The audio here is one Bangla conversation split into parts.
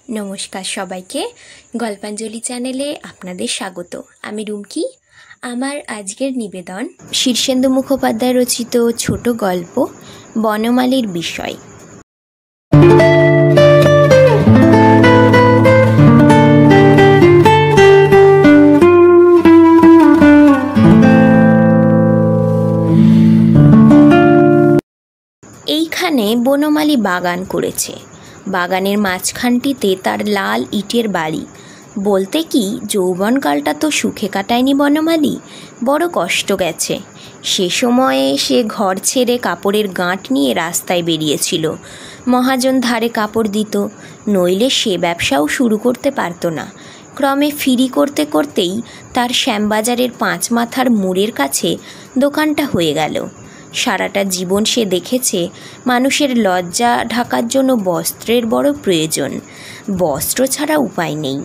নমস্কার সবাইকে, গল্পাঞ্জলি চ্যানেলে আপনাদের স্বাগত। আমি রুমকি। আমার আজকের নিবেদন শীর্ষেন্দু মুখোপাধ্যায় রচিত ছোট গল্প বনমালীর বিষয়। এইখানে বনমালী বাগান করেছে। বাগানের মাঝখানটিতে তার লাল ইটের বাড়ি। বলতে কি, যৌবনকালটা তো সুখে কাটায়নি বনমালী, বড় কষ্ট গেছে। সে সময়ে সে ঘর ছেড়ে কাপড়ের গাঁট নিয়ে রাস্তায় বেরিয়েছিল। মহাজন ধারে কাপড় দিত, নইলে সে ব্যবসাও শুরু করতে পারত না। ক্রমে ফিরি করতে করতেই তার শ্যামবাজারের 5 মাথার মোড়ের কাছে দোকানটা হয়ে গেল। সারাটা জীবন সে দেখেছে মানুষের লজ্জা ঢাকার জন্য বস্ত্রের বড় প্রয়োজন। বস্ত্র ছাড়া উপায় নেই।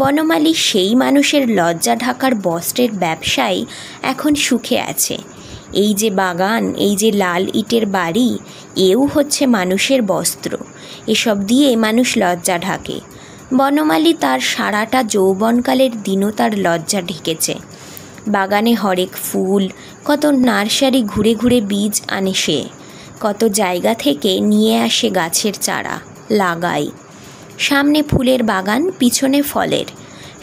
বনমালী সেই মানুষের লজ্জা ঢাকার বস্ত্রের ব্যবসায় এখন সুখে আছে। এই যে বাগান, এই যে লাল ইটের বাড়ি, এও হচ্ছে মানুষের বস্ত্র। এসব দিয়ে মানুষ লজ্জা ঢাকে। বনমালী তার সারাটা যৌবনকালের দিনও তার লজ্জা ঢেকেছে। বাগানে হরেক ফুল, কত নার্সারি ঘুরে ঘুরে বীজ আনে সে, কত জায়গা থেকে নিয়ে আসে গাছের চারা, লাগায়। সামনে ফুলের বাগান, পিছনে ফলের।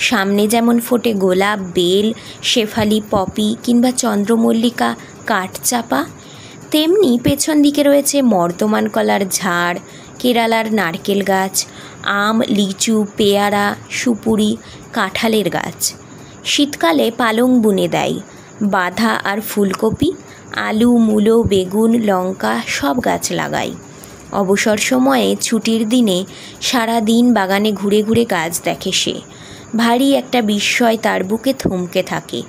সামনে যেমন ফোটে গোলাপ, বেল, শেফালি, পপি কিংবা চন্দ্রমল্লিকা, কাঠচাপা, তেমনি পেছন দিকে রয়েছে মর্তমান কলার ঝাড়, কেরালার নারকেল গাছ, আম, লিচু, পেয়ারা, সুপুরি, কাঁঠালের গাছ। শীতকালে পালং বুনে দেয়। বাঁধা আর ফুলকপি, আলু, মূলো, বেগুন, লঙ্কা সব গাছ লাগায়। অবসর সময়ে ছুটির দিনে সারা দিন বাগানে ঘুরে ঘুরে গাছ দেখে সে। ভারী একটা বিস্ময় তার বুকে থমকে থাকে।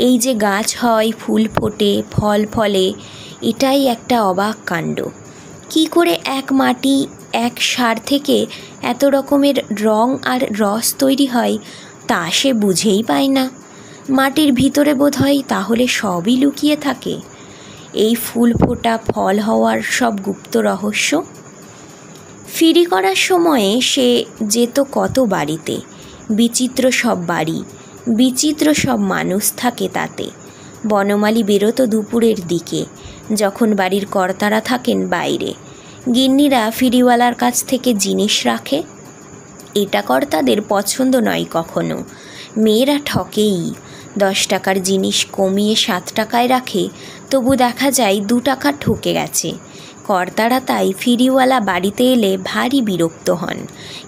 এই যে গাছ হয়, ফুল ফোটে, ফল ফলে, এটাই একটা অবাক কাণ্ড। কি করে এক মাটি, এক সার থেকে এত রকমের রং আর রস তৈরি হয় তা সে বুঝেই পায় না। মাটির ভিতরে বোধহয় তাহলে সবই লুকিয়ে থাকে, এই ফুল ফোটা, ফল হওয়ার সব গুপ্ত রহস্য। ফিরি করার সময়ে সে যেত কত বাড়িতে। বিচিত্র সব বাড়ি, বিচিত্র সব মানুষ থাকে তাতে। বনমালী বেরোতো দুপুরের দিকে, যখন বাড়ির কর্তারা থাকেন বাইরে। গিন্নিরা ফিরিওয়ালার কাছ থেকে জিনিস রাখে। এটা কর্তাদের পছন্দ নয় কখনো। মেয়েরা ঠকেই। 10 টাকার জিনিস কমিয়ে 7 টাকায় রাখে, তবু দেখা যায় 2 টাকা ঠকে গেছে। কর্তারা তাই ফিরিওয়ালা বাড়িতে এলে ভারী বিরক্ত হন,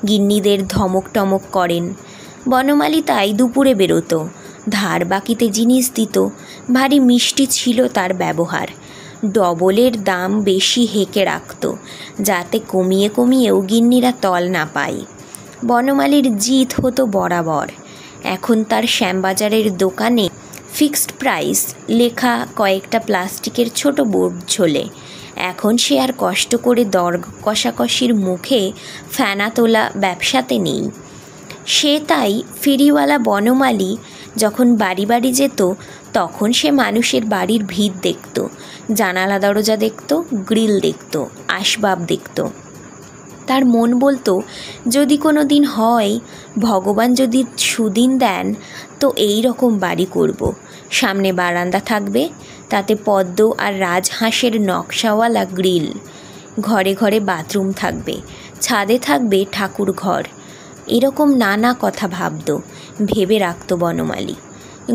গিন্নিদের ধমক টমক করেন। বনমালী তাই দুপুরে বেরোতো, ধার বাকিতে জিনিস দিত। ভারী মিষ্টি ছিল তার ব্যবহার। ডবলের দাম বেশি হেঁকে রাখত, যাতে কমিয়ে কমিয়েও গিন্নিরা তল না পায়। বনমালীর জিত হতো বরাবর। এখন তার শ্যামবাজারের দোকানে ফিক্সড প্রাইস লেখা কয়েকটা প্লাস্টিকের ছোট বোর্ড ঝোলে। এখন সে আর কষ্ট করে দর কষাকষির মুখে ফেনা তোলা ব্যবসাতে নেই। সে তাই ফেরিওয়ালা বনমালী যখন বাড়ি বাড়ি যেত, তখন সে মানুষের বাড়ির ভিত দেখত, জানালা দরজা দেখত, গ্রিল দেখত, আসবাব দেখত। তার মন বলতো, যদি কোনো দিন হয়, ভগবান যদি সুদিন দেন, তো এই রকম বাড়ি করব। সামনে বারান্দা থাকবে, তাতে পদ্ম আর রাজহাঁসের নকশাওয়ালা গ্রিল। ঘরে ঘরে বাথরুম থাকবে, ছাদে থাকবে ঠাকুর ঘর। এরকম নানা কথা ভেবে রাখত বনমালী।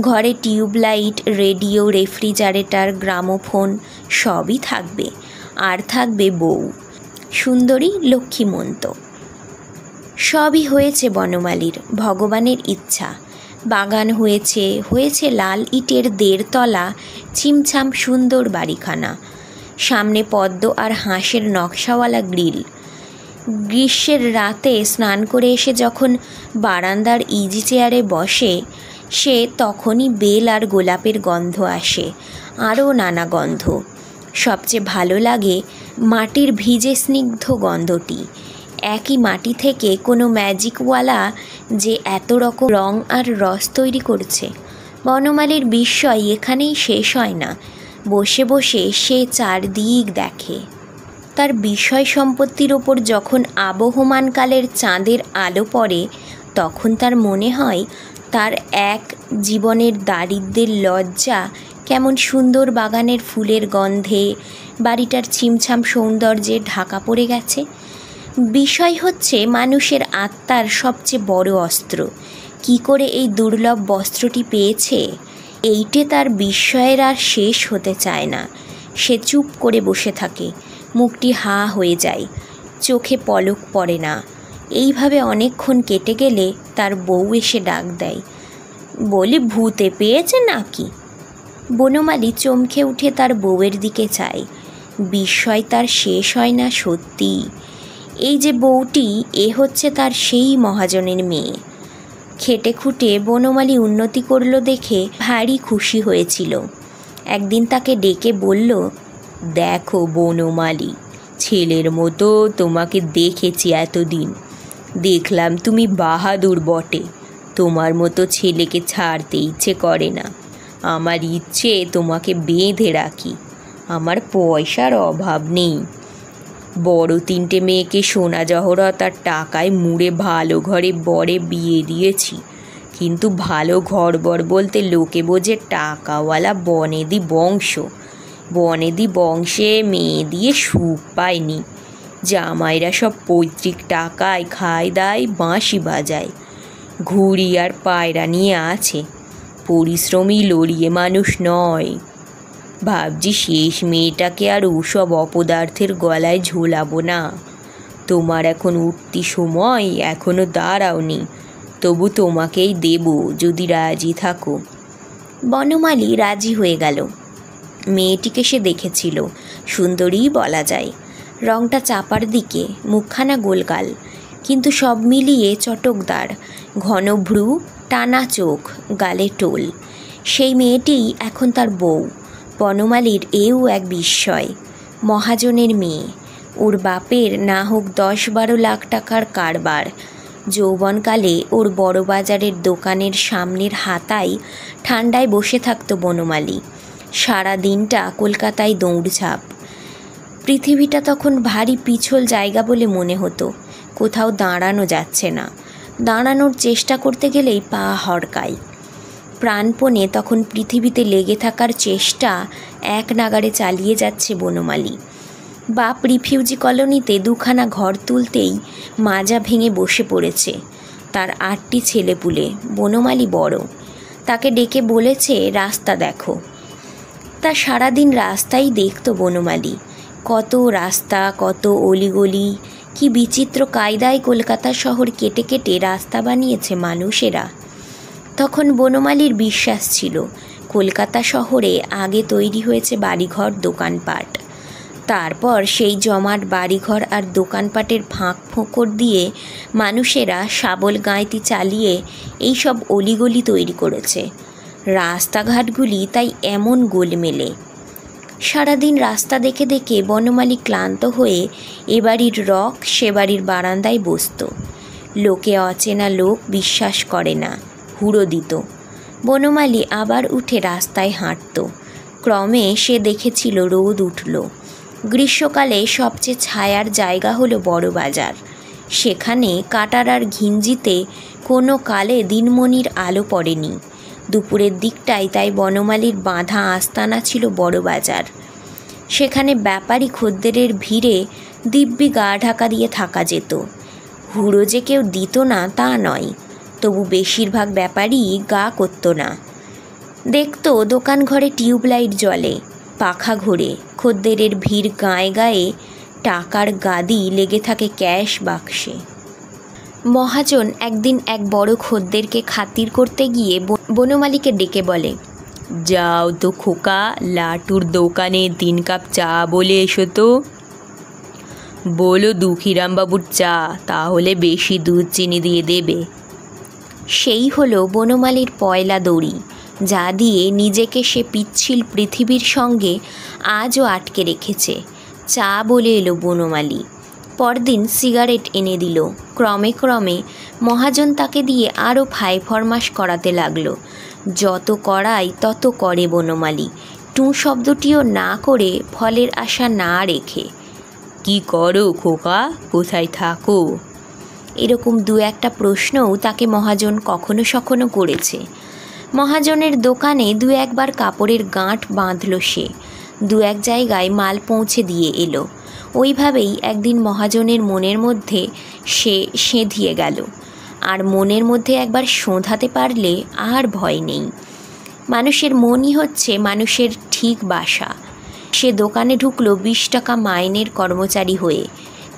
ঘরে টিউবলাইট, রেডিও, রেফ্রিজারেটর, গ্রামোফোন সবই থাকবে। আর থাকবে বউ, সুন্দরী, লক্ষ্মীমন্ত। সবই হয়েছে বনমালীর, ভগবানের ইচ্ছা। বাগান হয়েছে, হয়েছে লাল ইটের 1.5 তলা ছিমছাম সুন্দর বাড়িখানা। সামনে পদ্ম আর হাঁসের নকশাওয়ালা গ্রিল। গ্রীষ্মের রাতে স্নান করে এসে যখন বারান্দার ইজি চেয়ারে বসে সে, তখনই বেল আর গোলাপের গন্ধ আসে, আরও নানা গন্ধ। সবচেয়ে ভালো লাগে মাটির ভিজে স্নিগ্ধ গন্ধটি। একই মাটি থেকে কোনো ম্যাজিকওয়ালা যে এত রকম রং আর রস তৈরি করছে। বনমালীর বিস্ময় এখানেই শেষ হয় না। বসে বসে সে চারদিক দেখে। তার বিষয় সম্পত্তির ওপর যখন আবহমানকালের চাঁদের আলো পড়ে, তখন তার মনে হয় তার এক জীবনের দারিদ্র্যের লজ্জা কেমন সুন্দর বাগানের ফুলের গন্ধে, বাড়িটার ছিমছাম সৌন্দর্যে ঢাকা পড়ে গেছে। বিষয় হচ্ছে মানুষের আত্মার সবচেয়ে বড় অস্ত্র। কি করে এই দুর্লভ বস্ত্রটি পেয়েছে, এইটে তার বিস্ময়ের আর শেষ হতে চায় না। সে চুপ করে বসে থাকে, মুখটি হা হয়ে যায়, চোখে পলক পড়ে না। এইভাবে অনেকক্ষণ কেটে গেলে তার বউ এসে ডাক দেয়, বলি ভূতে পেয়েছে নাকি? বনমালী চমকে উঠে তার বউয়ের দিকে চায়। বিস্ময় তার শেষ হয় না। সত্যি এই যে বউটি, এ হচ্ছে তার সেই মহাজনের মেয়ে। খেটে খুঁটে বনমালী উন্নতি করল দেখে ভারী খুশি হয়েছিল। একদিন তাকে ডেকে বলল, দেখো বনমালী, ছেলের মতো তোমাকে দেখেছি এতদিন, দেখলাম তুমি বাহাদুর বটে। তোমার মতো ছেলেকে ছাড়তে ইচ্ছে করে না। আমার ইচ্ছে তোমাকে বেঁধে রাখি। আমার পয়সার অভাব নেই। বড় 3টে মেয়েকে সোনা জহরত আর টাকায় মুড়ে ভালো ঘরে বরে বিয়ে দিয়েছি, কিন্তু ভালো ঘরবর বলতে লোকে বোঝে টাকাওয়ালা বনেদি বংশ। বনেদি বংশে মেয়ে দিয়ে সুখ পায়নি। জামাইরা সব পৈতৃক টাকায় খায় দায়, বাঁশি বাজায়, ঘুড়ি আর পায়রা নিয়ে আছে। পরিশ্রমী লড়িয়ে মানুষ নয়। ভাবছি শেষ মেয়েটাকে আর ওসব অপদার্থের গলায় ঝোলাবো না। তোমার এখন উঠতি সময়, এখনও দাঁড়াওনি, তবু তোমাকেই দেব যদি রাজি থাকো। বনমালী রাজি হয়ে গেল। মেয়েটিকে সে দেখেছিল, সুন্দরীই বলা যায়। রংটা চাপার দিকে, মুখখানা গোলগাল, কিন্তু সব মিলিয়ে চটকদার, ঘন ভ্রু, টানা চোখ, গালে টোল। সেই মেয়েটিই এখন তার বউ। বনমালীর এও এক বিস্ময়। মহাজনের মেয়ে, ওর বাপের না হোক 10-12 লাখ টাকার কারবার। যৌবনকালে ওর বড় বাজারের দোকানের সামনের হাতায় ঠান্ডায় বসে থাকতো বনমালী। সারা দিনটা কলকাতায় দৌড়ঝাঁপ। পৃথিবীটা তখন ভারী পিছল জায়গা বলে মনে হতো। কোথাও দাঁড়ানো যাচ্ছে না। দাঁড়ানোর চেষ্টা করতে গেলেই পা হড়কায়। প্রাণপণে তখন পৃথিবীতে লেগে থাকার চেষ্টা এক নাগাড়ে চালিয়ে যাচ্ছে বনমালী। বাপ রিফিউজি কলোনিতে 2খানা ঘর তুলতেই মাজা ভেঙে বসে পড়েছে। তার 8টি ছেলেপুলে, বনমালী বড়। তাকে ডেকে বলেছে, রাস্তা দেখো। তা সারাদিন রাস্তাই দেখতো বনমালী। কত রাস্তা, কত অলিগলি, কি বিচিত্র কায়দায় কলকাতা শহর কেটে কেটে রাস্তা বানিয়েছে মানুষেরা। তখন বনমালীর বিশ্বাস ছিল, কলকাতা শহরে আগে তৈরি হয়েছে বাড়িঘর, দোকানপাট। তারপর সেই জমাট বাড়িঘর আর দোকানপাটের ফাঁক ফোকর দিয়ে মানুষেরা শাবল গাঁইতি চালিয়ে এই সব অলিগলি তৈরি করেছে। রাস্তাঘাটগুলি তাই এমন গোলমেলে। সারাদিন রাস্তা দেখে দেখে বনমালী ক্লান্ত হয়ে এ বাড়ির রক সে বাড়ির বারান্দায় বসত। লোকে অচেনা লোক বিশ্বাস করে না, হুড়ো দিত। বনমালী আবার উঠে রাস্তায় হাঁটত। ক্রমে সে দেখেছিল রোদ উঠল। গ্রীষ্মকালে সবচেয়ে ছায়ার জায়গা হলো বড় বাজার। সেখানে কাটার আর ঘিঞ্জিতে কোনো কালে দিনমণির আলো পড়েনি। দুপুরের দিকটায় তাই বনমালীর বাঁধা আস্তানা ছিল বড় বাজার। সেখানে ব্যাপারী খদ্দেরের ভিড়ে দিব্যি গা ঢাকা দিয়ে থাকা যেত। হুড়ো যে কেউ দিত না তা নয়, তবু বেশিরভাগ ব্যাপারী গা করত না। দেখতো দোকান ঘরে টিউবলাইট জ্বলে, পাখা ঘোরে, খদ্দেরের ভিড় গায়ে গায়ে, টাকার গাদি লেগে থাকে ক্যাশ বাক্সে। মহাজন একদিন এক বড় খদ্দেরকে খাতির করতে গিয়ে বনমালীকে ডেকে বলে, যাও তো খোকা, লাটুর দোকানে 3 কাপ চা বলে এসো তো। বলো দুঃখীরামবাবুর চা, তাহলে বেশি দুধ চিনি দিয়ে দেবে। সেই হলো বনমালীর পয়লা দড়ি, যা দিয়ে নিজেকে সে পিচ্ছিল পৃথিবীর সঙ্গে আজও আটকে রেখেছে। চা বলে এলো বনমালী। পরদিন সিগারেট এনে দিল। ক্রমে ক্রমে মহাজন তাকে দিয়ে আরও ফাইফরমাস করাতে লাগলো। যত করায় তত করে বনমালী, টু শব্দটিও না করে, ফলের আশা না রেখে। কি করো খোকা, কোথায় থাকো? এরকম দু একটা প্রশ্নও তাকে মহাজন কখনো সখনো করেছে। মহাজনের দোকানে দু একবার কাপড়ের গাঁট বাঁধল সে, দু এক জায়গায় মাল পৌঁছে দিয়ে এলো। ওইভাবেই একদিন মহাজনের মনের মধ্যে সে সেঁধিয়ে গেল। আর মনের মধ্যে একবার শোঁধাতে পারলে আর ভয় নেই। মানুষের মনই হচ্ছে মানুষের ঠিক বাসা। সে দোকানে ঢুকলো 20 টাকা মাইনের কর্মচারী হয়ে।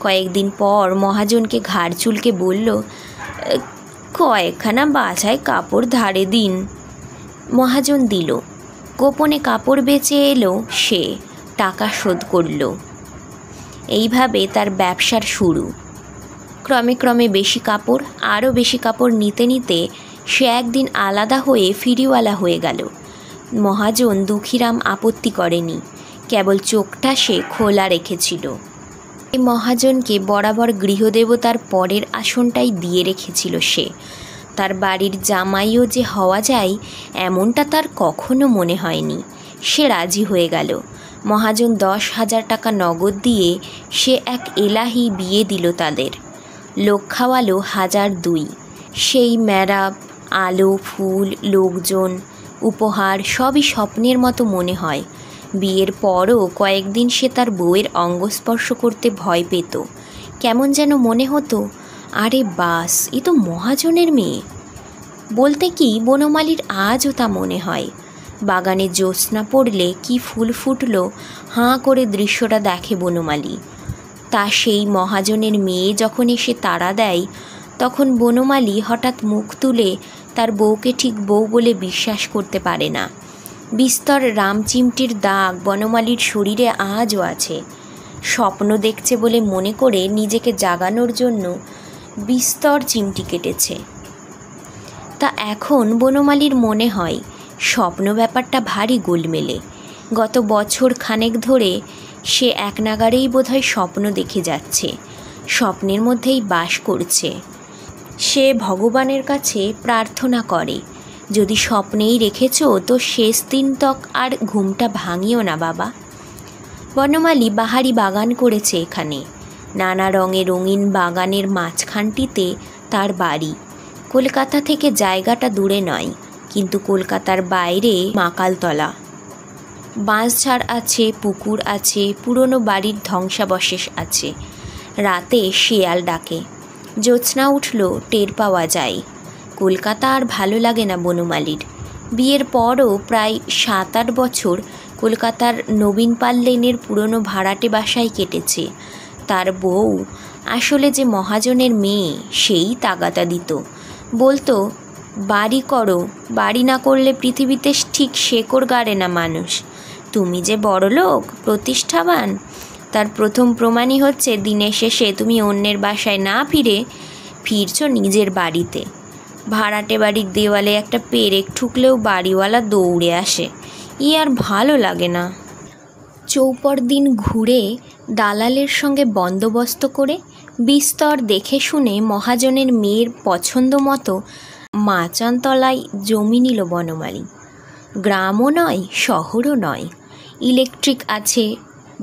কয়েকদিন পর মহাজনকে ঘাড় চুলকে বলল, কয়েকখানা বাছাই কাপড় ধারে দিন। মহাজন দিল। গোপনে কাপড় বেচে এলো সে, টাকা শোধ করল। এইভাবে তার ব্যবসার শুরু। ক্রমে ক্রমে বেশি কাপড়, আরও বেশি কাপড় নিতে নিতে সে একদিন আলাদা হয়ে ফিরিওয়ালা হয়ে গেল। মহাজন দুঃখীরাম আপত্তি করেনি, কেবল চোখটা সে খোলা রেখেছিল। এই মহাজনকে বরাবর গৃহদেবতার পরের আসনটাই দিয়ে রেখেছিল সে। তার বাড়ির জামাইও যে হওয়া যায় এমনটা তার কখনো মনে হয়নি। সে রাজি হয়ে গেল। মহাজন 10,000 টাকা নগদ দিয়ে সে এক এলাহি বিয়ে দিল তাদের। লোক খাওয়ালো 1002। সেই মেরাব, আলো, ফুল, লোকজন, উপহার সবই স্বপ্নের মতো মনে হয়। বিয়ের পরও কয়েকদিন সে তার বউয়ের অঙ্গস্পর্শ করতে ভয় পেত। কেমন যেন মনে হতো, আরে বাস, এ তো মহাজনের মেয়ে। বলতে কি, বনমালীর আজও তা মনে হয়। বাগানে জ্যোৎস্না পড়লে কি ফুল ফুটল, হাঁ করে দৃশ্যটা দেখে বনমালী। তা সেই মহাজনের মেয়ে যখন এসে তাড়া দেয়, তখন বনমালী হঠাৎ মুখ তুলে তার বউকে ঠিক বউ বলে বিশ্বাস করতে পারে না। বিস্তর রামচিমটির দাগ বনমালীর শরীরে আজও আছে। স্বপ্ন দেখছে বলে মনে করে নিজেকে জাগানোর জন্য বিস্তর চিমটি কেটেছে। তা এখন বনমালীর মনে হয় স্বপ্ন ব্যাপারটা ভারী গোলমেলে। গত বছর খানেক ধরে সে এক নাগারেই বোধহয় স্বপ্ন দেখে যাচ্ছে, স্বপ্নের মধ্যেই বাস করছে। সে ভগবানের কাছে প্রার্থনা করে, যদি স্বপ্নেই রেখেছ তো শেষ দিন তক আর ঘুমটা ভাঙিও না বাবা। বনমালী বাহারি বাগান করেছে এখানে। নানা রঙে রঙিন বাগানের মাঝখানটিতে তার বাড়ি। কলকাতা থেকে জায়গাটা দূরে নয়, কিন্তু কলকাতার বাইরে মাকালতলা। বাঁশঝাড় আছে, পুকুর আছে, পুরনো বাড়ির ধ্বংসাবশেষ আছে। রাতে শিয়াল ডাকে, জ্যোৎস্না উঠল টের পাওয়া যায়। কলকাতা আর ভালো লাগে না বনমালীর। বিয়ের পরও প্রায় 7-8 বছর কলকাতার নবীনপাল লেনের পুরনো ভাড়াটে বাসায় কেটেছে। তার বউ আসলে যে মহাজনের মেয়ে, সেই তাগাদা দিত। বলতো, বাড়ি করো, বাড়ি না করলে পৃথিবীতে ঠিক শেকড় গাড়ে না মানুষ। তুমি যে বড়লোক, প্রতিষ্ঠাবান, তার প্রথম প্রমাণই হচ্ছে দিনের শেষে তুমি অন্যের বাসায় না ফিরে ফিরছ নিজের বাড়িতে। ভাড়াটে বাড়ির দেওয়ালে একটা পেরেক ঠুকলেও বাড়িওয়ালা দৌড়ে আসে। আর ভালো লাগে না। চৌপর দিন ঘুরে দালালের সঙ্গে বন্দোবস্ত করে বিস্তর দেখে শুনে মহাজনের মেয়ের পছন্দ মতো মাচানতলায় জমি নিল বনমালী। গ্রামও নয়, শহরও নয়। ইলেকট্রিক আছে,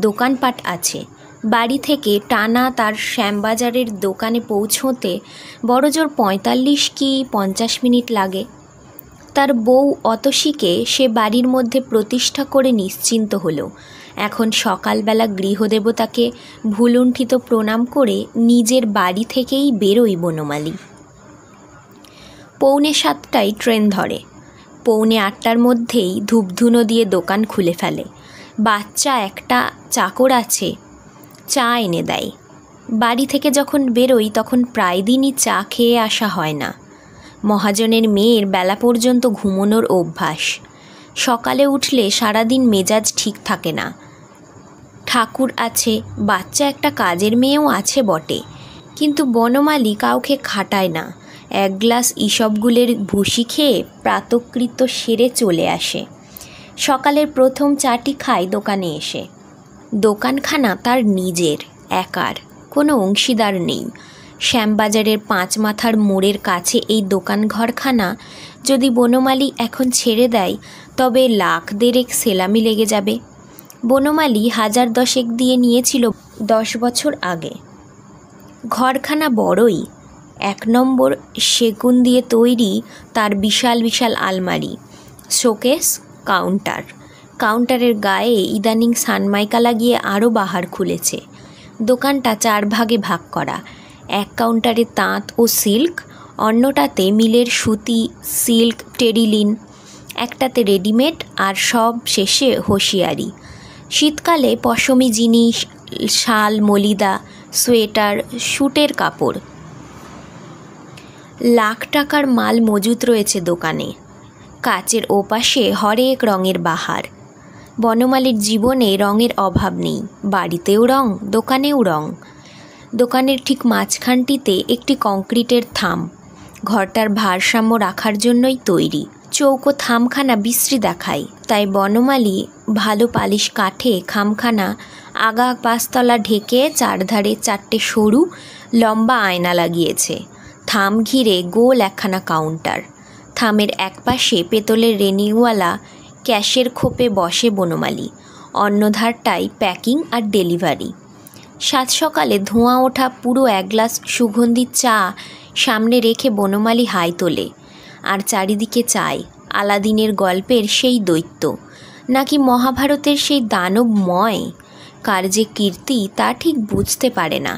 দোকানপাট আছে। বাড়ি থেকে টানা তার শ্যামবাজারের দোকানে পৌঁছোতে বড়জোর 45 কি 50 মিনিট লাগে। তার বউ অতসীকে সে বাড়ির মধ্যে প্রতিষ্ঠা করে নিশ্চিন্ত হলো। এখন সকালবেলা গৃহদেবতাকে ভুলুণ্ঠিত প্রণাম করে নিজের বাড়ি থেকেই বেরোই বনমালী। 6:45 ট্রেন ধরে। 7:45 মধ্যেই ধূপধুনো দিয়ে দোকান খুলে ফেলে। বাচ্চা একটা চাকর আছে, চা এনে দেয়। বাড়ি থেকে যখন বেরোই তখন প্রায় দিনই চা খেয়ে আসা হয় না। মহাজনের মেয়ের বেলা পর্যন্ত ঘুমোনোর অভ্যাস। সকালে উঠলে সারাদিন মেজাজ ঠিক থাকে না। ঠাকুর আছে, বাচ্চা একটা কাজের মেয়েও আছে বটে, কিন্তু বনমালী কাউকে খাটায় না। 1 গ্লাস ইসবগুলের ভুসি খেয়ে প্রাতকৃত্য সেরে চলে আসে। সকালের প্রথম চাটি খায় দোকানে এসে। দোকানখানা তার নিজের, একার, কোনো অংশীদার নেই। শ্যামবাজারের 5 মাথার মোড়ের কাছে এই দোকান ঘরখানা যদি বনমালী এখন ছেড়ে দেয় তবে 1,00,000 সেলামি লেগে যাবে। বনমালী 1000 দিয়ে নিয়েছিল 10 বছর আগে। ঘরখানা বড়ই, 1 নম্বর সেগুন দিয়ে তৈরি তার বিশাল বিশাল আলমারি, শোকেস, কাউন্টারের গায়ে ইদানিং সানমাইকা লাগিয়ে আরও বাহার খুলেছে। দোকানটা 4 ভাগে ভাগ করা, এক কাউন্টারে তাঁত ও সিল্ক, অন্যটাতে মিলের সুতি, সিল্ক, টেরিলিন, একটাতে রেডিমেড, আর সব শেষে হোশিয়ারি। শীতকালে পশমি জিনিস, শাল, মলিদা, সোয়েটার, স্যুটের কাপড়। লাখ টাকার মাল মজুত রয়েছে দোকানে। কাচের ওপাশে হরেক রঙের বাহার। বনমালীর জীবনে রঙের অভাব নেই, বাড়িতেও রং, দোকানেও রং। দোকানের ঠিক মাঝখানটিতে একটি কংক্রিটের থাম, ঘরটার ভারসাম্য রাখার জন্যই তৈরি। চৌকো থামখানা বিশ্রী দেখায়, তাই বনমালী ভালো পালিশ কাঠে খামখানা আগা পাঁচতলা ঢেকে চারধারে 4টে সরু লম্বা আয়না লাগিয়েছে। থাম ঘিরে গোল একখানা কাউন্টার। থামের একপাশে পেতলের রেনিংওয়ালা ক্যাশের খোপে বসে বনমালী, অন্য ধারটায় প্যাকিং আর ডেলিভারি। সাত সকালে ধোঁয়া ওঠা পুরো 1 গ্লাস সুগন্ধি চা সামনে রেখে বনমালী হাই তোলে, আর চারিদিকে চায় আলাদিনের গল্পের সেই দৈত্য, নাকি মহাভারতের সেই দানবময়। কার যে কীর্তি তা ঠিক বুঝতে পারে না।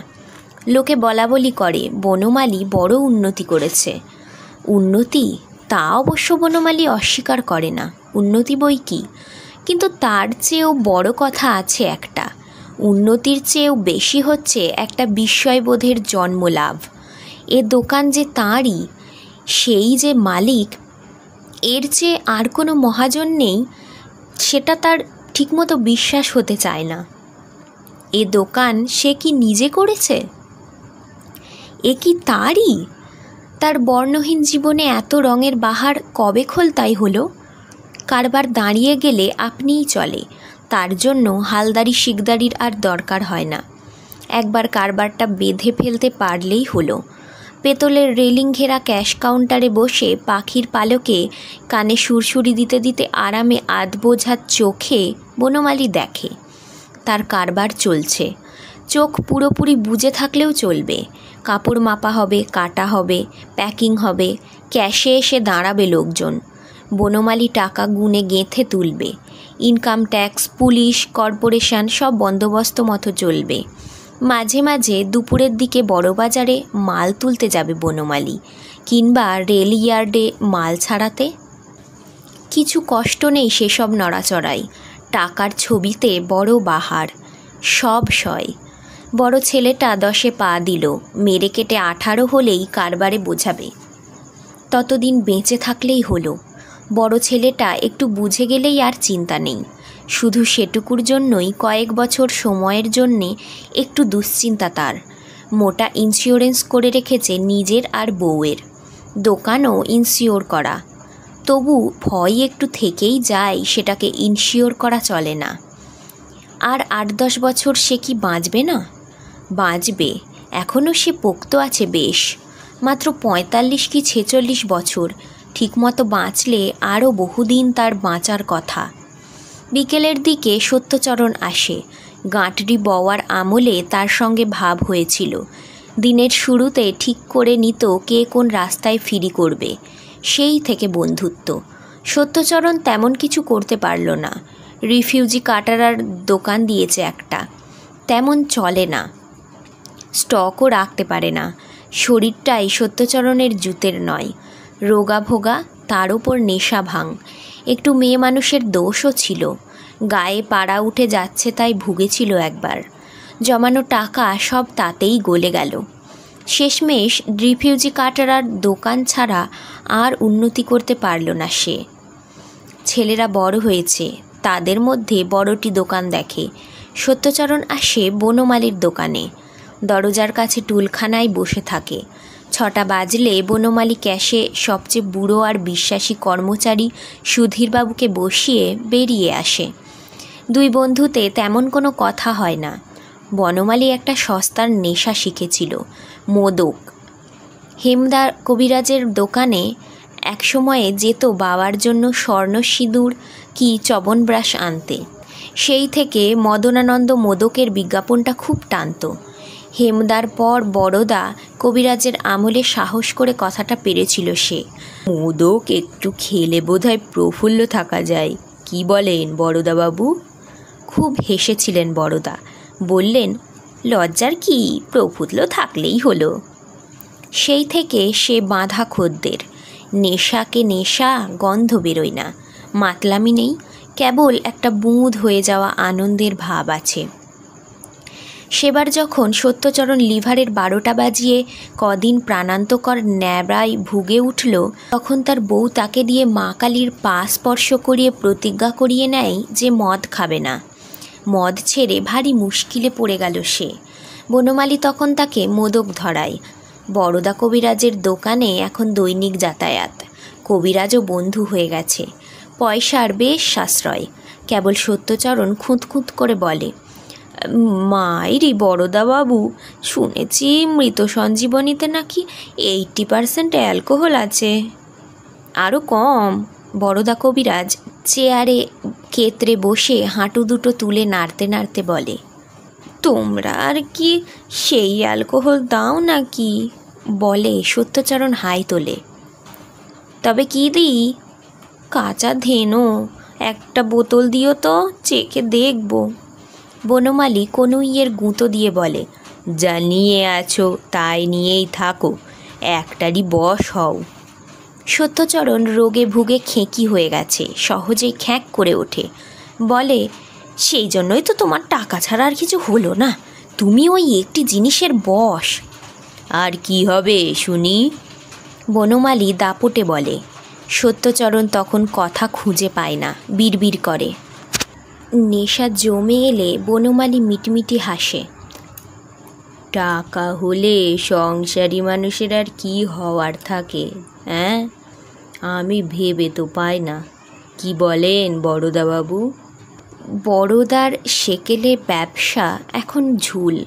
লোকে বলাবলি করে বনমালী বড় উন্নতি করেছে। উন্নতি? তা অবশ্য বনমালী অস্বীকার করে না, উন্নতি বই কি। কিন্তু তার চেয়েও বড় কথা আছে একটা। উন্নতির চেয়েও বেশি হচ্ছে একটা বিস্ময়বোধের জন্মলাভ। এ দোকান যে তাঁরই, সেই যে মালিক, এর চেয়ে আর কোনো মহাজন নেই, সেটা তার ঠিকমতো বিশ্বাস হতে চায় না। এ দোকান সে কি নিজে করেছে? এ কি তারই? তার বর্ণহীন জীবনে এত রঙের বাহার কবে খোলতাই হলো? কারবার দাঁড়িয়ে গেলে আপনিই চলে, তার জন্য হালদারি শিকদারির আর দরকার হয় না। একবার কারবারটা বেঁধে ফেলতে পারলেই হলো। পেতলের রেলিং ঘেরা ক্যাশ কাউন্টারে বসে পাখির পালকে কানে সুরসুরি দিতে দিতে আরামে আধবোঝা চোখে বনমালী দেখে তার কারবার চলছে। চোখ পুরোপুরি বুজে থাকলেও চলবে। কাপড় মাপা হবে, কাটা হবে, প্যাকিং হবে, ক্যাশে এসে দাঁড়াবে লোকজন। বনমালী টাকা গুনে গেঁথে তুলবে। ইনকাম ট্যাক্স, পুলিশ, কর্পোরেশন সব বন্দোবস্ত মতো চলবে। মাঝে মাঝে দুপুরের দিকে বড়বাজারে মাল তুলতে যাবে বনমালী, কিংবা রেল ইয়ার্ডে মাল ছাড়াতে। কিছু কষ্ট নেই সেসব নড়াচড়াই। টাকার ছবিতে বড় বাহার, সব সয়। বড় ছেলেটা 10-এ পা দিল, মেরে কেটে 18 হলেই কারবারে বোঝাবে। ততদিন বেঁচে থাকলেই হলো। বড় ছেলেটা একটু বুঝে গেলেই আর চিন্তা নেই। শুধু সেটুকুর জন্যই কয়েক বছর সময়ের জন্যে একটু দুশ্চিন্তা তার। মোটা ইন্স্যুরেন্স করে রেখেছে নিজের আর বউয়ের, দোকানও ইন্স্যুর করা। তবু ভয় একটু থেকেই যায়, সেটাকে ইনশিওর করা চলে না। আর 8-10 বছর সে কি বাঁচবে না? বাঁচবে, এখনও সে পোক্ত আছে বেশ। মাত্র 45 কি 46 বছর। ঠিকমতো বাঁচলে আরও বহুদিন তার বাঁচার কথা। বিকেলের দিকে সত্যচরণ আসে। গাঁটরি বওয়ার আমলে তার সঙ্গে ভাব হয়েছিল। দিনের শুরুতে ঠিক করে নিত কে কোন রাস্তায় ফিরি করবে, সেই থেকে বন্ধুত্ব। সত্যচরণ তেমন কিছু করতে পারল না। রিফিউজি কাটারার দোকান দিয়েছে একটা, তেমন চলে না, স্টকও রাখতে পারে না। শরীরটাই সত্যচরণের জুতের নয়, রোগা ভোগা, তার ওপর নেশা ভাঙ। একটু মেয়ে মানুষের দোষও ছিল। গায়ে পাড়া উঠে যাচ্ছে তাই ভুগেছিল একবার। জমানো টাকা সব তাতেই গলে গেল। শেষমেশ রিফিউজি কাটারার দোকান ছাড়া আর উন্নতি করতে পারল না সে। ছেলেরা বড় হয়েছে, তাদের মধ্যে বড়টি দোকান দেখে। সত্যচরণ আসে বনমালীর দোকানে, দরজার কাছে টুলখানায় বসে থাকে। 6টা বাজলে বনমালী ক্যাশে সবচেয়ে বুড়ো আর বিশ্বাসী কর্মচারী সুধীরবাবুকে বসিয়ে বেরিয়ে আসে। 2 বন্ধুতে তেমন কোনো কথা হয় না। বনমালী একটা সস্তার নেশা শিখেছিল, মোদক। হেমদা কবিরাজের দোকানে এক সময়ে যেত বাবার জন্য স্বর্ণ সিঁদুর কি চবনব্রাশ আনতে। সেই থেকে মদনানন্দ মোদকের বিজ্ঞাপনটা খুব টানত। হেমদার পর বড়দা কবিরাজের আমলে সাহস করে কথাটা পেরেছিল সে। মোদক একটু খেলে বোধহয় প্রফুল্ল থাকা যায়, কি বলেন বড়দাবাবু? খুব হেসেছিলেন বড়দা, বললেন, লজ্জার কি, প্রফুল্ল থাকলেই হলো। সেই থেকে সে বাঁধা খদ্দের। নেশাকে নেশা, গন্ধ বেরোয় না, মাতলামি নেই, কেবল একটা বুঁদ হয়ে যাওয়া আনন্দের ভাব আছে। সেবার যখন সত্যচরণ লিভারের 12টা বাজিয়ে কদিন প্রাণান্তকর ন্যাড়ায় ভুগে উঠল, তখন তার বউ তাকে দিয়ে মা কালীর পা স্পর্শ করিয়ে প্রতিজ্ঞা করিয়ে নেয় যে মদ খাবে না। মদ ছেড়ে ভারী মুশকিলে পড়ে গেল সে। বনমালী তখন তাকে মোদক ধরায়। বড়দা কবিরাজের দোকানে এখন দৈনিক যাতায়াত। কবিরাজও বন্ধু হয়ে গেছে, পয়সার বেশ সাশ্রয়। কেবল সত্যচরণ খুঁত করে বলে, মাইরি বড়দাবাবু, শুনেছি মৃত সঞ্জীবনীতে নাকি 80% অ্যালকোহল আছে। আরও কম। বড়দা কবিরাজ চেয়ারে কেতরে বসে হাঁটু দুটো তুলে নাড়তে নাড়তে বলে, তোমরা আর কি সেই অ্যালকোহল দাও নাকি? বলে সত্যচরণ হাই তোলে। তবে কি দিই? কাঁচা ধেনো একটা বোতল দিও তো, চেখে দেখব। বনমালী কনুইয়ের গুঁতো দিয়ে বলে, যা নিয়ে আছো তাই নিয়েই থাকো, একটারই বশ হও। সত্যচরণ রোগে ভুগে খেঁকি হয়ে গেছে, সহজেই খ্যাঁক করে ওঠে। বলে, সেই জন্যই তো তোমার টাকা ছাড়া আর কিছু হলো না, তুমি ওই একটি জিনিসের বশ। আর কি হবে শুনি? বনমালী দাপটে বলে। সত্যচরণ তখন কথা খুঁজে পায় না, বিড়বিড় করে। নেশা জমে এলে বনমালী মিটমিটি হাসে। টাকা হলে সংসারী মানুষের আর কি হওয়ার থাকে, হ্যাঁ? আমি ভেবে তো পাই না, কি বলেন বড়দাবাবু? বড়দার সেকেলে ব্যবসা এখন ঝুল।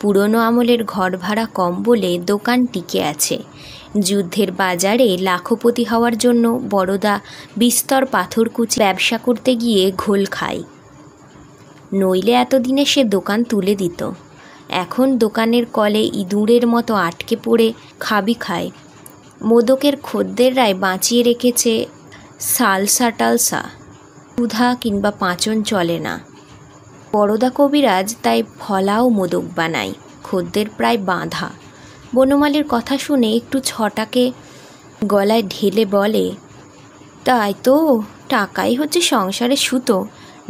পুরনো আমলের ঘর ভাড়া কম বলে দোকান টিকে আছে। যুদ্ধের বাজারে লাখপতি হওয়ার জন্য বড়দা বিস্তর পাথরকুচি ব্যবসা করতে গিয়ে ঘোল খায়, নইলে এতদিনে সে দোকান তুলে দিত। এখন দোকানের কলে ইঁদুরের মতো আটকে পড়ে খাবি খায়। মোদকের খদ্দেররাই বাঁচিয়ে রেখেছে সালসা টালসা, ক্ষুধা কিংবা পাঁচন চলে না। বড়দা কবিরাজ তাই ফলাও মোদক বানায়, খদ্দের প্রায় বাঁধা। বনমালীর কথা শুনে একটু ছটাকে গলায় ঢেলে বলে, তাই তো, টাকাই হচ্ছে সংসারের সুতো,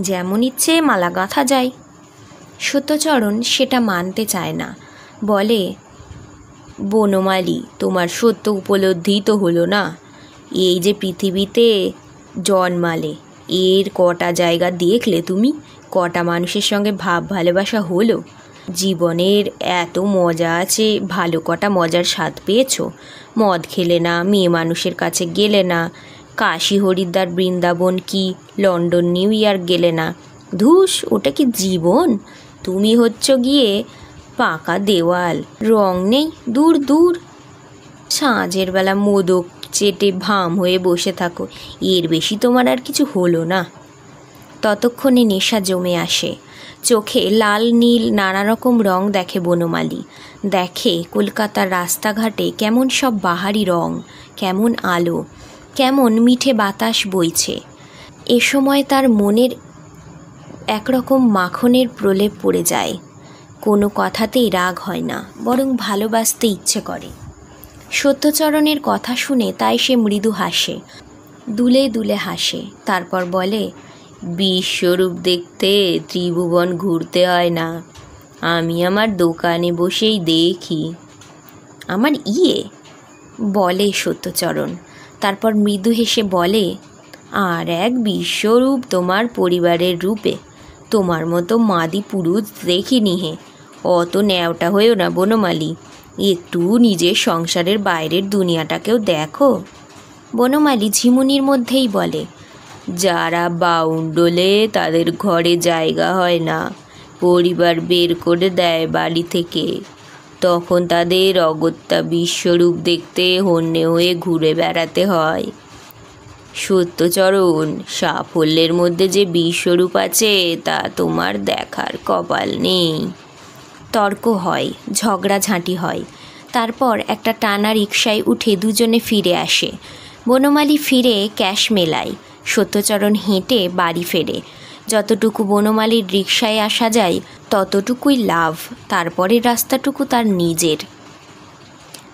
যেমন ইচ্ছে মালা গাঁথা যায়। সত্যচরণ সেটা মানতে চায় না, বলে, বনমালী, তোমার সত্য উপলব্ধি তো হলো না। এই যে পৃথিবীতে জন্মালে, এর কটা জায়গা দেখলে তুমি? কটা মানুষের সঙ্গে ভাব ভালোবাসা হলো? জীবনের এত মজা আছে, ভালো কটা মজার স্বাদ পেয়েছো? মদ খেলে না, মেয়ে মানুষের কাছে গেলে না, কাশী হরিদ্বার বৃন্দাবন কি লন্ডন নিউ ইয়র্ক গেলে না। ধুস, ওটা কি জীবন? তুমি হচ্ছ গিয়ে পাকা দেওয়াল, রং নেই, দূর দূর। সাঁঝের বেলা মোদক চেটে ভাম হয়ে বসে থাকো, এর বেশি তোমার আর কিছু হলো না। ততক্ষণে নেশা জমে আসে। চোখে লাল নীল নানা রকম রং দেখে বনমালী। দেখে কলকাতার রাস্তাঘাটে কেমন সব বাহারি রং, কেমন আলো, কেমন মিঠে বাতাস বইছে। এ সময় তার মনের একরকম মাখনের প্রলেপ পড়ে যায়। কোনো কথাতেই রাগ হয় না, বরং ভালোবাসতে ইচ্ছে করে। সত্যচরণের কথা শুনে তাই সে মৃদু হাসে, দুলে দুলে হাসে। তারপর বলে, বিশ্বরূপ দেখতে ত্রিভুবন ঘুরতে হয় না, আমি আমার দোকানে বসেই দেখি। আমার বলে সত্যচরণ। তারপর মৃদু হেসে বলে, আর এক বিশ্বরূপ তোমার পরিবারের রূপে, তোমার মতো মাদি পুরুষ দেখিনি হে। অত ন্যাওটা হয়েও না বনমালী, একটু নিজের সংসারের বাইরের দুনিয়াটাকেও দেখো। বনমালী ঝিমুনির মধ্যেই বলে, যারা বাউন্ডলে তাদের ঘরে জায়গা হয় না, পরিবার বের করে দেয় বাড়ি থেকে, তখন তাদের অগত্যা বিশ্বরূপ দেখতে হন্যে হয়ে ঘুরে বেড়াতে হয়। সত্যচরণ, সাফল্যের মধ্যে যে বিশ্বরূপ আছে তা তোমার দেখার কপাল নেই। তর্ক হয়, ঝগড়াঝাঁটি হয়। তারপর একটা টানা রিকশায় উঠে দুজনে ফিরে আসে। বনমালী ফিরে ক্যাশ মেলায়, সত্যচরণ হেঁটে বাড়ি ফেরে। যতটুকু বনমালীর রিকশায় আসা যায় ততটুকুই লাভ, তারপরের রাস্তাটুকু তার নিজের।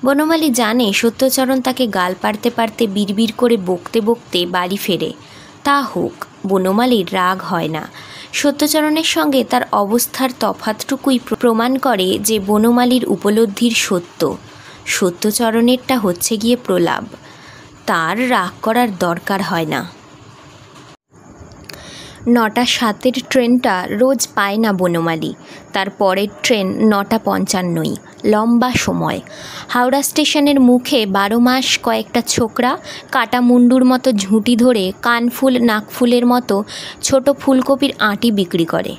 বনমালী জানে সত্যচরণ তাকে গাল পাড়তে পারতে বিড়বিড় করে বকতে বকতে বাড়ি ফেরে। তা হোক, বনমালীর রাগ হয় না। সত্যচরণের সঙ্গে তার অবস্থার তফাৎটুকুই প্রমাণ করে যে বনমালীর উপলব্ধির সত্য। সত্যচরণেরটা হচ্ছে গিয়ে প্রলাপ, তার রাগ করার দরকার হয় না। 9:07 ট্রেনটা রোজ পায় না বনমালী। তার পরের ট্রেন 9:55। লম্বা সময়। হাওড়া স্টেশনের মুখে 12 মাস কয়েকটা ছোকরা কাটা মুন্ডুর মতো ঝুঁটি ধরে কানফুল নাকফুলের মতো ছোট ফুলকপির আঁটি বিক্রি করে।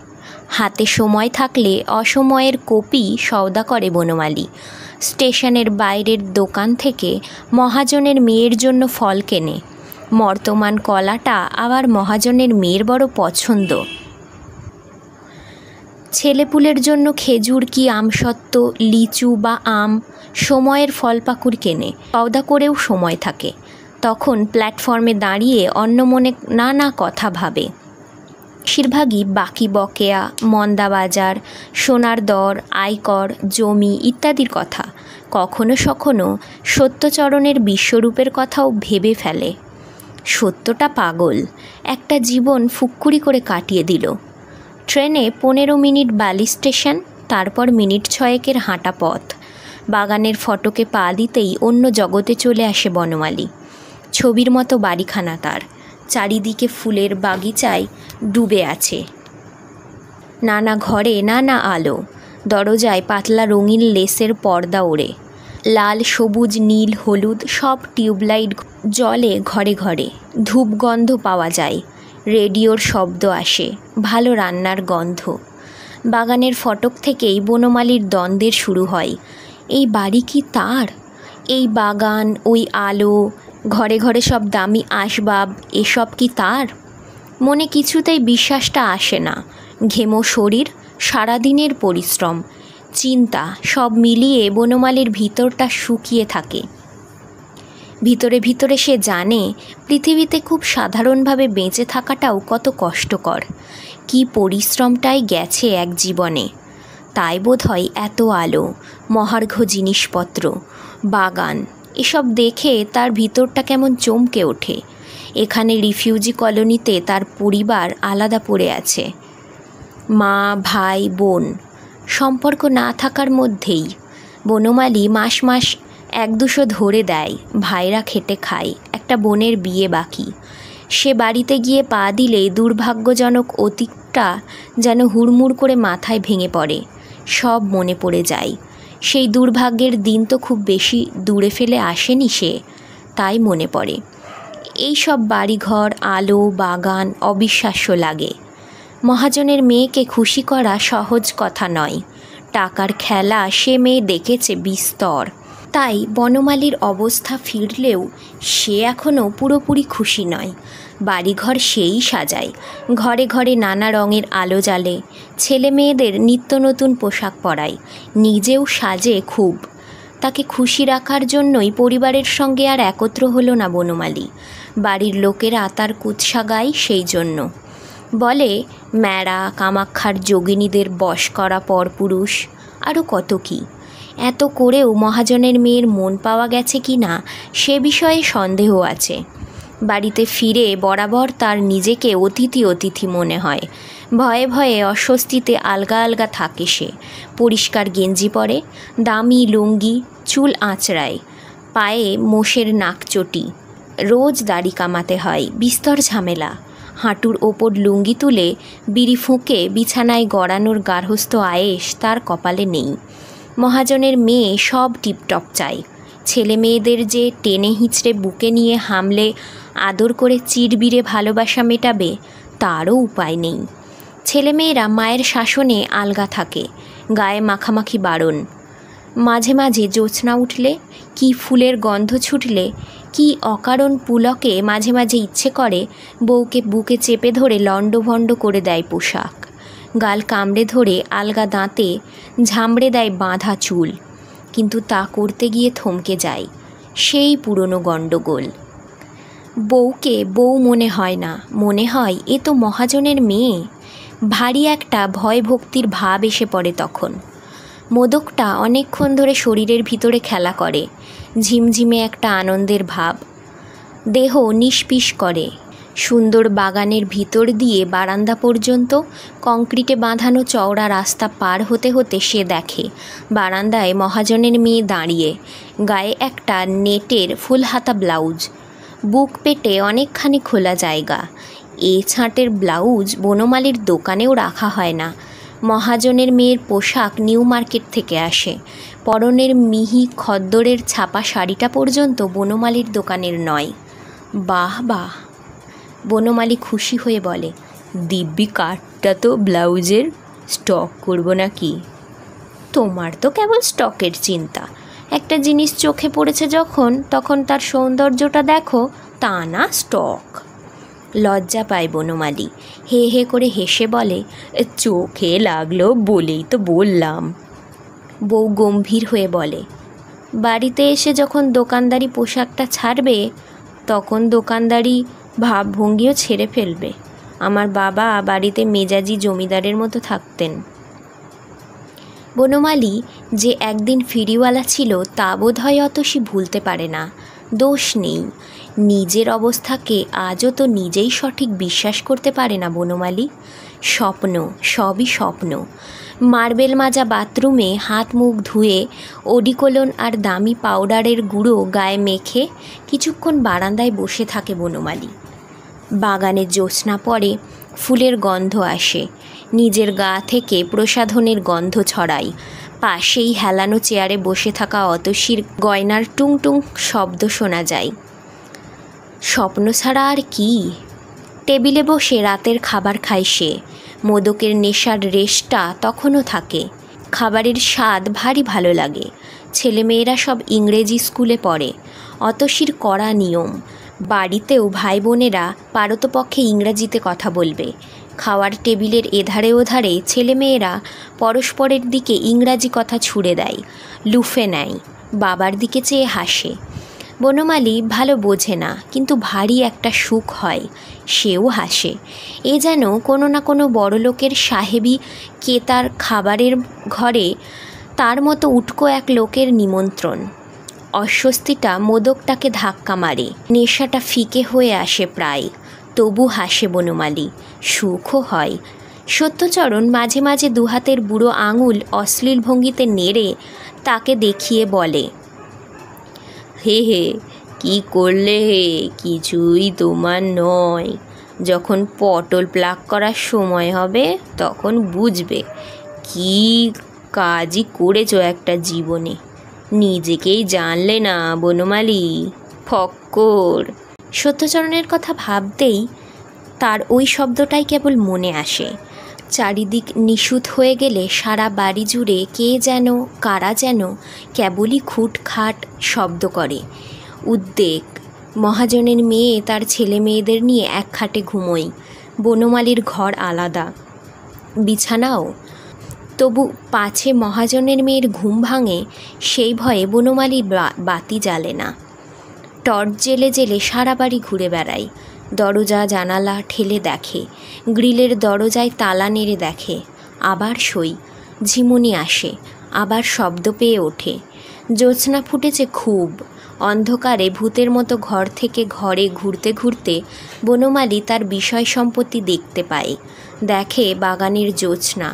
হাতে সময় থাকলে অসময়ের কপি সওদা করে বনমালী। স্টেশনের বাইরের দোকান থেকে মহাজনের মেয়ের জন্য ফল কেনে। বর্তমান কলাটা আবার মহাজনের মেয়ের বড় পছন্দ। ছেলেপুলের জন্য খেজুর কি আমসত্ত্ব, লিচু বা আম, সময়ের ফল পাকুড় কেনে। সওদা করেও সময় থাকে। তখন প্ল্যাটফর্মে দাঁড়িয়ে অন্যমনে নানা কথা ভাবে। বেশিরভাগই বাকি বকেয়া, মন্দা বাজার, সোনার দর, আয়কর, জমি ইত্যাদির কথা। কখনো সখনো সত্যচরণের বিশ্বরূপের কথাও ভেবে ফেলে। সত্যটা পাগল, একটা জীবন ফুক্কুরি করে কাটিয়ে দিল। ট্রেনে 15 মিনিট বালি স্টেশন, তারপর মিনিট 6 হাঁটা পথ। বাগানের ফটকে পা দিতেই অন্য জগতে চলে আসে বনমালী। ছবির মতো বাড়িখানা তার, চারিদিকে ফুলের বাগিচায় ডুবে আছে। নানা ঘরে নানা আলো, দরজায় পাতলা রঙিন লেসের পর্দা ওড়ে। লাল, সবুজ, নীল, হলুদ সব টিউবলাইট জ্বলে ঘরে ঘরে। ধূপগন্ধ পাওয়া যায়, রেডিওর শব্দ আসে, ভালো রান্নার গন্ধ। বাগানের ফটক থেকেই বনমালীর দ্বন্দ্বের শুরু হয়। এই বাড়ি কি তার? এই বাগান, ওই আলো, ঘরে ঘরে সব দামি আসবাব, এসব কি তার? মনে কিছুতেই বিশ্বাসটা আসে না। ঘেমো শরীর, সারাদিনের পরিশ্রম, চিন্তা সব মিলিয়ে বনমালীর ভিতরটা শুকিয়ে থাকে। ভিতরে ভিতরে সে জানে পৃথিবীতে খুব সাধারণভাবে বেঁচে থাকাটাও কত কষ্টকর। কি পরিশ্রমটাই গেছে এক জীবনে। তাই বোধ হয় এত আলো, মহার্ঘ জিনিসপত্র, বাগান এসব দেখে তার ভিতরটা কেমন চমকে ওঠে। এখানে রিফিউজি কলোনিতে তার পরিবার আলাদা পড়ে আছে। মা, ভাই, বোন সম্পর্ক না থাকার মধ্যেই বনমালী মাস মাস 1-200 ধরে দেয়। ভাইরা খেটে খায়, একটা বোনের বিয়ে বাকি। সে বাড়িতে গিয়ে পা দিলেই দুর্ভাগ্যজনক অতীতটা যেন হুড়মুড় করে মাথায় ভেঙে পড়ে। সব মনে পড়ে যায়। সেই দুর্ভাগ্যের দিন তো খুব বেশি দূরে ফেলে আসেনি সে, তাই মনে পড়ে। এই সব বাড়িঘর, আলো, বাগান অবিশ্বাস্য লাগে। মহাজনের মেয়েকে খুশি করা সহজ কথা নয়। টাকার খেলা সে মেয়ে দেখেছে বিস্তর। তাই বনমালীর অবস্থা ফিরলেও সে এখনও পুরোপুরি খুশি নয়। বাড়িঘর সেই সাজায়, ঘরে ঘরে নানা রঙের আলো জ্বালে, ছেলে মেয়েদের নিত্য নতুন পোশাক পরায়, নিজেও সাজে খুব। তাকে খুশি রাখার জন্যই পরিবারের সঙ্গে আর একত্র হলো না বনমালী। বাড়ির লোকেরা তার কুৎসা গায় সেই জন্য। বলে ম্যাড়া, কামাক্ষার যোগিনীদের বশ করা পরপুরুষ, আরও কত কী। এত করেও মহাজনের মেয়ের মন পাওয়া গেছে কি না সে বিষয়ে সন্দেহ আছে। বাড়িতে ফিরে বরাবর তার নিজেকে অতিথি অতিথি মনে হয়। ভয়ে ভয়ে অস্বস্তিতে আলগা আলগা থাকে সে। পরিষ্কার গেঞ্জি পরে, দামি লুঙ্গি, চুল আঁচড়ায়, পায়ে মোষের নাকচটি। রোজ দাড়ি কামাতে হয়, বিস্তর ঝামেলা। হাঁটুর ওপর লুঙ্গি তুলে বিড়ি ফুঁকে বিছানায় গড়ানোর গার্হস্থ্য আয়েশ তার কপালে নেই। মহাজনের মেয়ে সব টিপটপ চাই। ছেলে মেয়েদের যে টেনে হিঁচড়ে বুকে নিয়ে হামলে আদর করে চিরবিরে ভালোবাসা মেটাবে তারও উপায় নেই। ছেলেমেয়েরা মায়ের শাসনে আলগা থাকে, গায়ে মাখামাখি বারণ। মাঝে মাঝে জ্যোৎস্না উঠলে, কি ফুলের গন্ধ ছুটলে, কি অকারণ পুলকে মাঝে মাঝে ইচ্ছে করে বউকে বুকে চেপে ধরে লণ্ডভণ্ড করে দেয় পোশাক, গাল কামড়ে ধরে আলগা দাঁতে ঝামড়ে দেয় বাঁধা চুল। কিন্তু তা করতে গিয়ে থমকে যায়, সেই পুরনো গণ্ডগোল। বউকে বউ মনে হয় না, মনে হয় এ তো মহাজনের মেয়ে। ভারী একটা ভয় ভক্তির ভাব এসে পড়ে তখন। মোদকটা অনেকক্ষণ ধরে শরীরের ভিতরে খেলা করে, ঝিমঝিমে একটা আনন্দের ভাব। দেহ নিষ্পিস করে। সুন্দর বাগানের ভিতর দিয়ে বারান্দা পর্যন্ত কংক্রিটে বাঁধানো চওড়া রাস্তা পার হতে হতে সে দেখে বারান্দায় মহাজনের মেয়ে দাঁড়িয়ে, গায়ে একটা নেটের ফুলহাতা ব্লাউজ, বুক পেটে অনেকখানি খোলা জায়গা। এ ছাঁটের ব্লাউজ বনমালীর দোকানেও রাখা হয় না। মহাজনের মেয়ের পোশাক নিউ মার্কেট থেকে আসে। পরনের মিহি খদ্দরের ছাপা শাড়িটা পর্যন্ত বনমালীর দোকানের নয়। বাহ বাহ, বনমালী খুশি হয়ে বলে, দিব্যি কাঠটা তো ব্লাউজের, স্টক করব নাকি? তোমার তো কেবল স্টকের চিন্তা। একটা জিনিস চোখে পড়েছে যখন, তখন তার সৌন্দর্যটা দেখো, তা না স্টক। লজ্জা পায় বনমালী, হে হে করে হেসে বলে, চোখে লাগলো বলেই তো বললাম। বউ গম্ভীর হয়ে বলে, বাড়িতে এসে যখন দোকানদারি পোশাকটা ছাড়বে, তখন দোকানদারি ভাবভঙ্গিও ছেড়ে ফেলবে। আমার বাবা বাড়িতে মেজাজি জমিদারের মতো থাকতেন। বনমালী যে একদিন ফিরিওয়ালা ছিল তা বোধ হয় অতসী ভুলতে পারে না। দোষ নেই, নিজের অবস্থাকে আজও তো নিজেই সঠিক বিশ্বাস করতে পারে না বনমালী। স্বপ্ন, সবই স্বপ্ন। মার্বেল মাজা বাথরুমে হাত মুখ ধুয়ে ওডিকোলন আর দামি পাউডারের গুঁড়ো গায়ে মেখে কিছুক্ষণ বারান্দায় বসে থাকে বনমালী। বাগানে জ্যোৎস্না পড়ে, ফুলের গন্ধ আসে, নিজের গা থেকে প্রসাধনের গন্ধ ছড়ায়। পাশেই হেলানো চেয়ারে বসে থাকা অতসীর গয়নার টুং টুং শব্দ শোনা যায়। স্বপ্ন ছাড়া আর কি? টেবিলে বসে রাতের খাবার খায় সে। মোদকের নেশার রেশটা তখনও থাকে। খাবারের স্বাদ ভারী ভালো লাগে। ছেলেমেয়েরা সব ইংরেজি স্কুলে পড়ে। অতসীর কড়া নিয়ম, বাড়িতেও ভাই বোনেরা পারতপক্ষে ইংরাজিতে কথা বলবে। খাওয়ার টেবিলের এধারে ওধারে ছেলেমেয়েরা পরস্পরের দিকে ইংরাজি কথা ছুড়ে দেয়, লুফে নেয়, বাবার দিকে চেয়ে হাসে। বনমালী ভালো বোঝে না, কিন্তু ভারী একটা সুখ হয়, সেও হাসে। এ যেন কোনো না কোনো বড়লোকের সাহেবী কেতার খাবারের ঘরে তার মতো উটকো এক লোকের নিমন্ত্রণ। অস্বস্তিটা মোদকটাকে ধাক্কা মারে, নেশাটা ফিকে হয়ে আসে প্রায়। তবু হাসে বনমালী, সুখও হয়। সত্যচরণ মাঝে মাঝে দুহাতের বুড়ো আঙুল অশ্লীল ভঙ্গিতে নেড়ে তাকে দেখিয়ে বলে, হে হে, কি করলে হে, কিছুই তোমার নয়। যখন পটল প্লাক করার সময় হবে তখন বুঝবে কি কাজই করেছো একটা জীবনে। নিজেকেই জানলে না বনমালী, ফক্কর। সত্যচরণের কথা ভাবতেই তার ওই শব্দটাই কেবল মনে আসে। চারিদিক নিশুত হয়ে গেলে সারা বাড়ি জুড়ে কে যেন, কারা যেন কেবলই খুটখাট শব্দ করে। উদ্বেগ। মহাজনের মেয়ে তার ছেলে মেয়েদের নিয়ে এক খাটে ঘুমোয়। বনমালীর ঘর আলাদা, বিছানাও। তবু পাছে মহাজনের মেয়ের ঘুম ভাঙে সেই ভয়ে বনমালী বাতি জ্বালে না। টর্চ জেলে জেলে সারা বাড়ি ঘুরে বেড়ায়। দরজা জানালা ঠেলে দেখে, গ্রিলের দরজায় তালা নেড়ে দেখে। আবার শোয়। ঝিমুনি আসে, আবার শব্দ পেয়ে ওঠে। জ্যোৎস্না ফুটেছে খুব। অন্ধকারে ভূতের মতো ঘর থেকে ঘরে ঘুরতে ঘুরতে বনমালী তার বিষয় সম্পত্তি দেখতে পায়। দেখে বাগানের জ্যোৎস্না।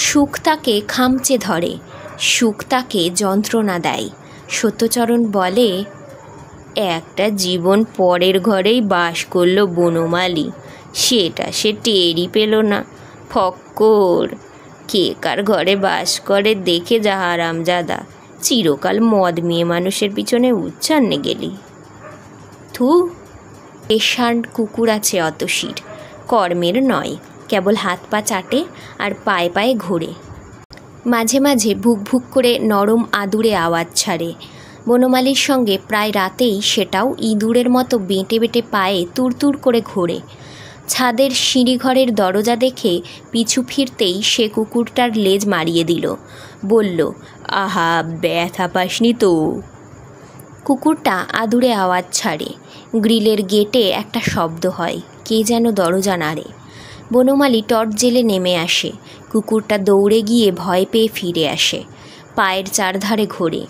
সুখ তাকে খামচে ধরে, সুখ তাকে যন্ত্রণা দেয়। সত্যচরণ বলে, একটা জীবন পরের ঘরেই বাস করলো বনমালী, সেটা সে টেরই পেল না। ফক্কর। কে কার ঘরে বাস করে দেখে যা হারামজাদা, চিরকাল মদ মেয়ে মানুষের পিছনে উচ্ছন্নে গেলি। থু। পেশার কুকুর আছে অতসীর, কর্মের নয়, কেবল হাত পা চাটে আর পায়ে পায়ে ঘোরে। মাঝে মাঝে ভুক ভুক করে নরম আদুরে আওয়াজ ছাড়ে। বনমালীর সঙ্গে প্রায় রাতেই সেটাও ইঁদুরের মতো বেঁটে বেঁটে পায়ে তুড়তুড় করে ঘোরে। ছাদের সিঁড়িঘরের দরজা দেখে পিছু ফিরতেই সে কুকুরটার লেজ মারিয়ে দিল, বলল, আহা, ব্যথা পাসনি তো? কুকুরটা আদুরে আওয়াজ ছাড়ে। গ্রিলের গেটে একটা শব্দ হয়, কে যেন দরজা নাড়ে। বনমালী টর্চ জেলে নেমে আসে। কুকুরটা দৌড়ে গিয়ে ভয় পেয়ে ফিরে আসে, পায়ের চারধারে ঘোরে।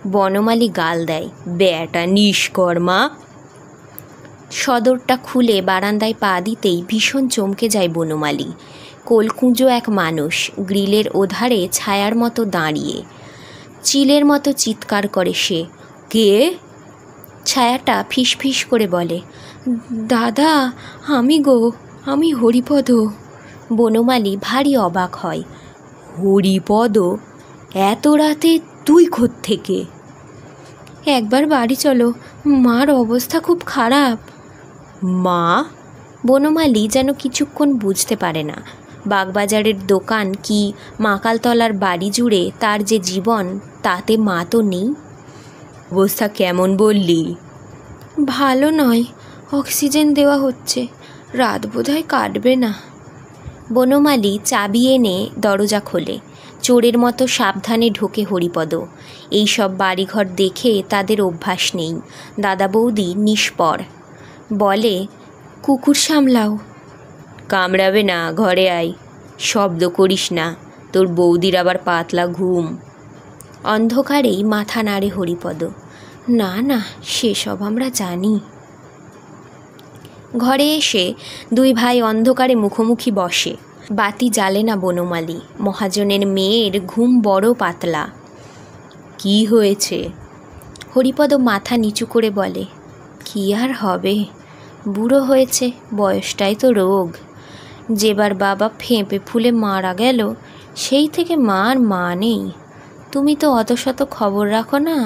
বনমালী গাল দেয়, ব্যাটা নিষ্কর্মা। সদরটা খুলে বারান্দায় পা দিতেই ভীষণ চমকে যায় বনমালী। কোলকুঁজো এক মানুষ গ্রিলের ওধারে ছায়ার মতো দাঁড়িয়ে। চিলের মতো চিৎকার করে সে, কে? ছায়াটা ফিসফিস করে বলে, দাদা, আমি হরিপদ। বনমালী ভারী অবাক হয়। হরিপদ? এত রাতে তুই কোত্থেকে? একবার বাড়ি চলো, মার অবস্থা খুব খারাপ। মা? বনমালী যেন কিছুক্ষণ বুঝতে পারে না। বাগবাজারের দোকান কি মাকালতলার বাড়ি জুড়ে তার যে জীবন, তাতে মা তো নেই। অবস্থা কেমন বললি? ভালো নয়, অক্সিজেন দেওয়া হচ্ছে, রাত বোধহয় কাটবে না। বনমালী চাবি এনে দরজা খোলে। চোরের মতো সাবধানে ঢোকে হরিপদ। এইসব বাড়িঘর দেখে তাদের অভ্যাস নেই। দাদা বৌদি নিষ্পর। বলে, কুকুর সামলাও। কামড়াবে না, ঘরে আয়। শব্দ করিস না, তোর বৌদির আবার পাতলা ঘুম। অন্ধকারেই মাথা নাড়ে হরিপদ। না না, সেসব আমরা জানি। ঘরে এসে দুই ভাই অন্ধকারে মুখোমুখি বসে। বাতি জ্বালে না বনমালী। মহাজনের মেয়ের ঘুম বড় পাতলা। কি হয়েছে? হরিপদ মাথা নিচু করে বলে, কি আর হবে, বুড়ো হয়েছে, বয়সটাই তো রোগ। যেবার বাবা ফেঁপে ফুলে মারা গেল, সেই থেকে মার মা নেই। তুমি তো অত শত খবর রাখো না,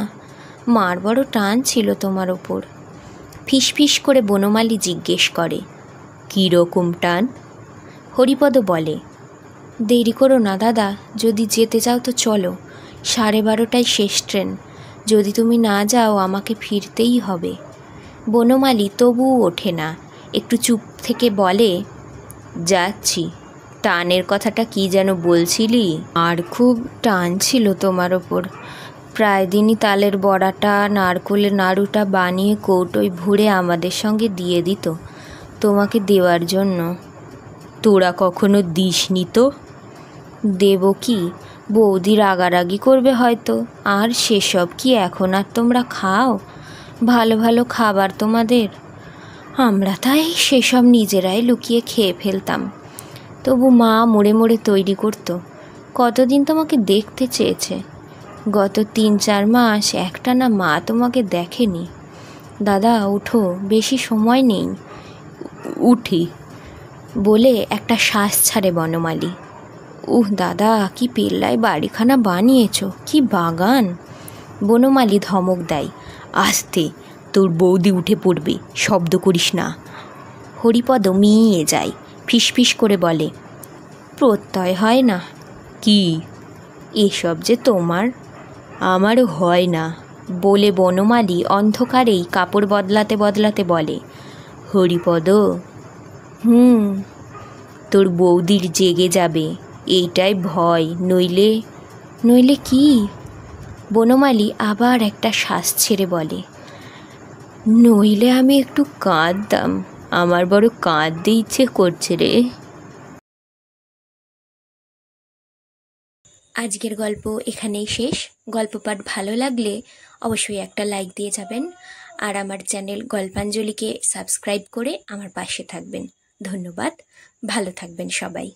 মার বড় টান ছিল তোমার ওপর। ফিসফিস করে বনমালী জিজ্ঞেস করে, কী রকম টান? হরিপদ বলে, দেরি করো না দাদা, যদি যেতে চাও তো চলো, 12:30টায় শেষ ট্রেন। যদি তুমি না যাও আমাকে ফিরতেই হবে। বনমালী তবুও ওঠে না, একটু চুপ থেকে বলে, যাচ্ছি। টানের কথাটা কি যেন বলছিলি? আর খুব টান ছিল তোমার ওপর। প্রায় দিনই তালের বড়াটা, নারকোলের নাড়ুটা বানিয়ে কৌটোয় ভরে আমাদের সঙ্গে দিয়ে দিত তোমাকে দেওয়ার জন্য। তোরা কখনো দিসনি তো? দেব কি, বৌদি রাগারাগি করবে হয়তো। আর সেসব কি এখন আর তোমরা খাও? ভালো ভালো খাবার তোমাদের। আমরা তাই সেসব নিজেরাই লুকিয়ে খেয়ে ফেলতাম। তবু মা মোড়ে মোড়ে তৈরি করত। কতদিন তোমাকে দেখতে চেয়েছে। গত 3-4 মাস একটানা মা তোমাকে দেখেনি। দাদা উঠো, বেশি সময় নেই। উঠি বলে একটা শ্বাস ছাড়ে বনমালী। দাদা, কি পেল্লায় বাড়িখানা বানিয়েছ, কি বাগান! বনমালী ধমক দেয়, আস্তে, তোর বৌদি উঠে পড়বে, শব্দ করিস না। হরিপদ মিয়ে যায়, ফিসফিস করে বলে, প্রত্যয় হয় না। কি? এসব যে তোমার, আমারও হয় না। বলে বনমালী অন্ধকারেই কাপড় বদলাতে বদলাতে বলে, হরিপদ, তোর বৌদির জেগে যাবে, এইটাই ভয়। নইলে কি? বনমালী আবার একটা শ্বাস ছেড়ে বলে, নইলে আমি একটু কাঁদতাম, আমার বড় কাঁদতে ইচ্ছে করছে রে। আজকের গল্প এখানেই শেষ। গল্প পাঠ ভালো লাগলে অবশ্যই একটা লাইক দিয়ে যাবেন, আর আমার চ্যানেল গল্পাঞ্জলিকে সাবস্ক্রাইব করে আমার পাশে থাকবেন। ধন্যবাদ। ভালো থাকবেন সবাই।